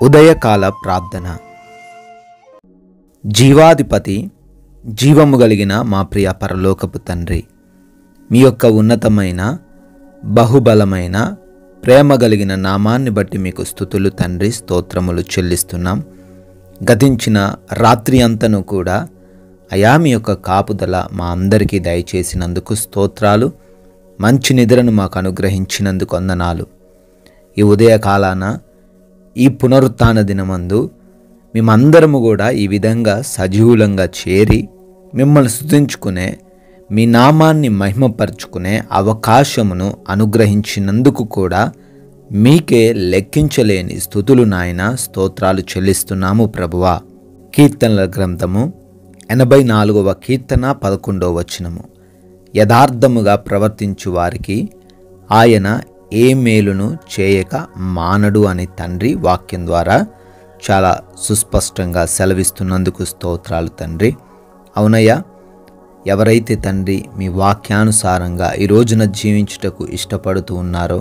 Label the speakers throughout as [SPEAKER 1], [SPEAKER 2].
[SPEAKER 1] ఉదయకాల ప్రార్థన. జీవాధిపతి, జీవము కలిగిన మా ప్రియ పరలోకపు తండ్రి, మీ యొక్క ఉన్నతమైన బహుబలమైన ప్రేమ కలిగిన నామాన్ని బట్టి మీకు స్తుతులు తండ్రి, స్తోత్రములు చెల్లిస్తున్నాం. గతించిన రాత్రి అంతను కూడా అయా మీ యొక్క కాపుదల మా అందరికీ దయచేసినందుకు స్తోత్రాలు. మంచి నిద్రను మాకు అనుగ్రహించినందుకు వందనాలు. ఈ ఉదయకాలాన ఈ పునరుత్థాన దినమందు మేమందరము కూడా ఈ విధంగా సజీవులంగా చేరి మిమ్మల్ని స్తుతించుకునే, మీ నామాన్ని మహిమపరుచుకునే అవకాశమును అనుగ్రహించినందుకు కూడా మీకే లెక్కించలేని స్తుతులు నాయన, స్తోత్రాలు చెల్లిస్తున్నాము ప్రభువా. కీర్తనల గ్రంథము 84వ కీర్తన 11వ వచనము. యథార్థముగా ప్రవర్తించు వారికి ఆయన ఏ మేలును చేయక మానడు అని తండ్రి వాక్యం ద్వారా చాలా సుస్పష్టంగా సెలవిస్తున్నందుకు స్తోత్రాలు తండ్రి. అవునయ్యా, ఎవరైతే తండ్రి మీ వాక్యానుసారంగా ఈ రోజున జీవించుటకు ఇష్టపడుతూ ఉన్నారో,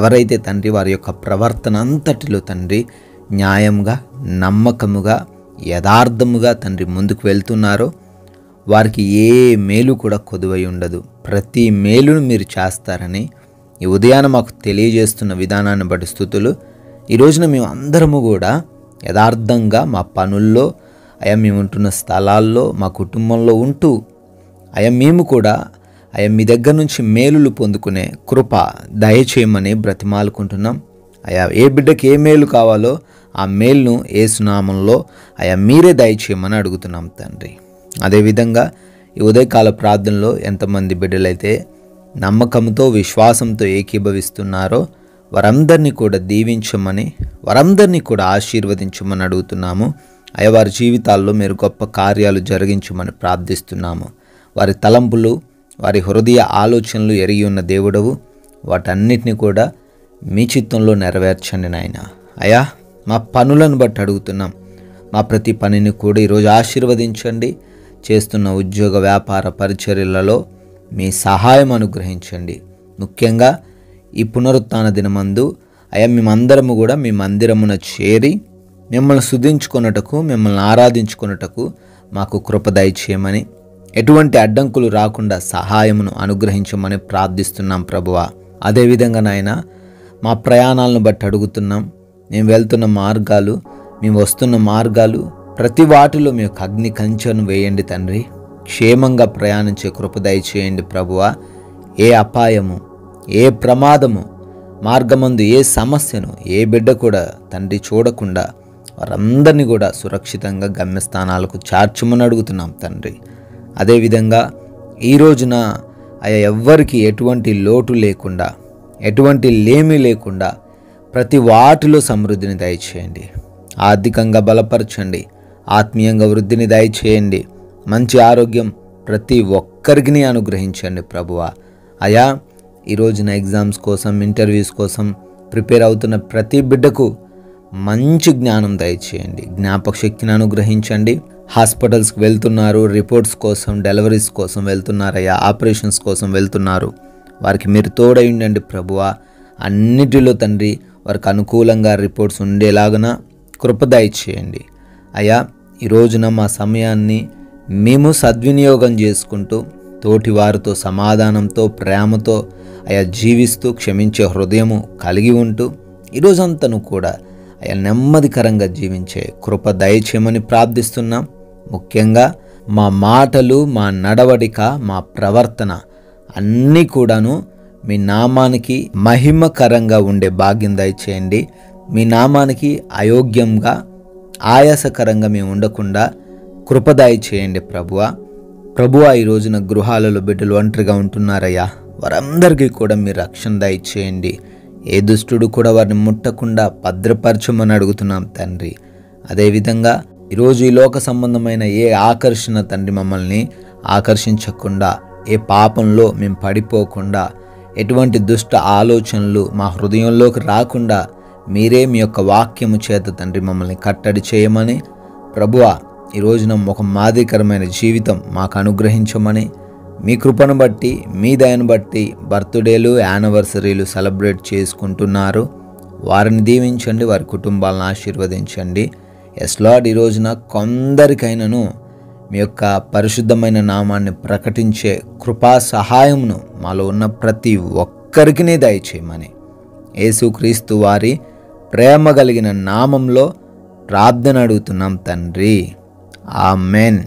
[SPEAKER 1] ఎవరైతే తండ్రి వారి యొక్క ప్రవర్తన అంతటిలో తండ్రి న్యాయంగా, నమ్మకముగా, యథార్థముగా తండ్రి ముందుకు వెళ్తున్నారో వారికి ఏ మేలు కూడా కొదువై ఉండదు. ప్రతి మేలును మీరు చేస్తారని ఈ ఉదయాన మాకు తెలియజేస్తున్న విధానాన్ని బట్టి స్తుతులు. ఈ రోజున మేము అందరము కూడా యథార్థంగా మా పనుల్లో, అయా మేము ఉంటున్న స్థలాల్లో, మా కుటుంబంలో ఉంటూ అయా మేము కూడా అయా మీ దగ్గర నుంచి మేలులు పొందుకునే కృప దయచేయమని బ్రతిమాలుకుంటున్నాం. అయా ఏ బిడ్డకి ఏ మేలు కావాలో ఆ మేలును యేసు నామములో అయా మీరే దయచేయమని అడుగుతున్నాం తండ్రి. అదేవిధంగా ఈ ఉదయకాల ప్రార్థనలో ఎంతమంది బిడ్డలైతే నమ్మకంతో, విశ్వాసంతో ఏకీభవిస్తున్నారో వారందరినీ కూడా దీవించమని, వారందరినీ కూడా ఆశీర్వదించమని అడుగుతున్నాము. అయ్యా వారి జీవితాల్లో మీరు గొప్ప కార్యాలు జరిగించమని ప్రార్థిస్తున్నాము. వారి తలంపులు, వారి హృదయ ఆలోచనలు ఎరిగి ఉన్న దేవుడవు, వాటన్నిటిని కూడా మీ చిత్తంలో నెరవేర్చండి నాయన. అయ్యా మా పనులను బట్టి అడుగుతున్నాం. మా ప్రతి పనిని కూడా ఈరోజు ఆశీర్వదించండి. చేస్తున్న ఉద్యోగ, వ్యాపార, పరిచర్యలలో మీ సహాయం అనుగ్రహించండి. ముఖ్యంగా ఈ పునరుత్థాన దినమందు అయ్యా మేమందరము కూడా మీ మందిరమున చేరి మిమ్మల్ని స్తుతించుకొనుటకు, మిమ్మల్ని ఆరాధించుకొనుటకు మాకు కృప దయచేయమని, ఎటువంటి అడ్డంకులు రాకుండా సహాయమును అనుగ్రహించమని ప్రార్థిస్తున్నాం ప్రభువా. అదేవిధంగా నాయన మా ప్రయాణాలను బట్టి అడుగుతున్నాం. మేము వెళ్తున్న మార్గాలు, మేము వస్తున్న మార్గాలు, ప్రతి వాటిలో మీ యొక్క అగ్ని కంచెను వేయండి తండ్రి. క్షేమంగా ప్రయాణించే కృప దయచేయండి ప్రభువా. ఏ అపాయము, ఏ ప్రమాదము, మార్గమందు ఏ సమస్యను ఏ బిడ్డ కూడా తండ్రి చూడకుండా వారందరినీ కూడా సురక్షితంగా గమ్యస్థానాలకు చేర్చమని అడుగుతున్నాం తండ్రి. అదేవిధంగా ఈ రోజున అయ్యా ఎవ్వరికి ఎటువంటి లోటు లేకుండా, ఎటువంటి లేమి లేకుండా ప్రతి వాటిలో సమృద్ధిని దయచేయండి. ఆర్థికంగా బలపరచండి, ఆత్మీయంగా వృద్ధిని దయచేయండి. మంచి ఆరోగ్యం ప్రతి ఒక్కరికి అనుగ్రహించండి ప్రభువా. అయా ఈ రోజున ఎగ్జామ్స్ కోసం, ఇంటర్వ్యూస్ కోసం ప్రిపేర్ అవుతున్న ప్రతి బిడ్డకు మంచి జ్ఞానం దయచేయండి, జ్ఞాపక శక్తిని అనుగ్రహించండి. హాస్పిటల్స్కి వెళ్తున్నారు, రిపోర్ట్స్ కోసం, డెలివరీస్ కోసం వెళ్తున్నారయ్యా, ఆపరేషన్స్ కోసం వెళ్తున్నారు, వారికి మీరు తోడై ఉండండి ప్రభువా. అన్నిటిలో తండ్రి వారికి అనుకూలంగా రిపోర్ట్స్ ఉండేలాగున కృప దయచేయండి. అయ్యా ఈ రోజున మా సమయాన్ని మేము సద్వినియోగం చేసుకుంటూ తోటి వారితో సమాధానంతో, ప్రేమతో అయా జీవిస్తూ, క్షమించే హృదయము కలిగి ఉంటూ ఈరోజంతను కూడా అయా నెమ్మదికరంగా జీవించే కృప దయచేయమని ప్రార్థిస్తున్నాం. ముఖ్యంగా మా మాటలు, మా నడవడిక, మా ప్రవర్తన అన్నీ కూడాను మీ నామానికి మహిమకరంగా ఉండే భాగ్యం దయచేయండి. మీ నామానికి అయోగ్యంగా, ఆయాసకరంగా మేము ఉండకుండా కృప దయచేయండి ప్రభువా. ప్రభువా ఈ రోజున గృహాలలో బిడ్డలు ఒంటరిగా ఉంటున్నారయ్యా, వారందరికీ కూడా మీరు రక్షణ దయచేయండి. ఏ దుష్టుడు కూడా వారిని ముట్టకుండా భద్రపరచమని అడుగుతున్నాం తండ్రి. అదేవిధంగా ఈరోజు ఈ లోక సంబంధమైన ఏ ఆకర్షణ తండ్రి మమ్మల్ని ఆకర్షించకుండా, ఏ పాపంలో మేము పడిపోకుండా, ఎటువంటి దుష్ట ఆలోచనలు మా హృదయంలోకి రాకుండా మీరే మీ యొక్క వాక్యము చేత తండ్రి మమ్మల్ని కట్టడి చేయమని ప్రభువా, ఈ రోజున ఒక మాదిరికరమైన జీవితం మాకు అనుగ్రహించమని, మీ కృపను బట్టి, మీ దయను బట్టి బర్త్డేలు, యానివర్సరీలు సెలబ్రేట్ చేసుకుంటున్నారు వారిని దీవించండి, వారి కుటుంబాలను ఆశీర్వదించండి. ఎస్ లార్డ్, ఈ రోజున కొందరికైనాను మీ యొక్క పరిశుద్ధమైన నామాన్ని ప్రకటించే కృపా సహాయమును మాలో ఉన్న ప్రతి ఒక్కరికి దయచేయమని యేసుక్రీస్తు వారి ప్రేమ కలిగిన నామంలో ప్రార్థన అడుగుతున్నాం తండ్రి. ఆమెన్.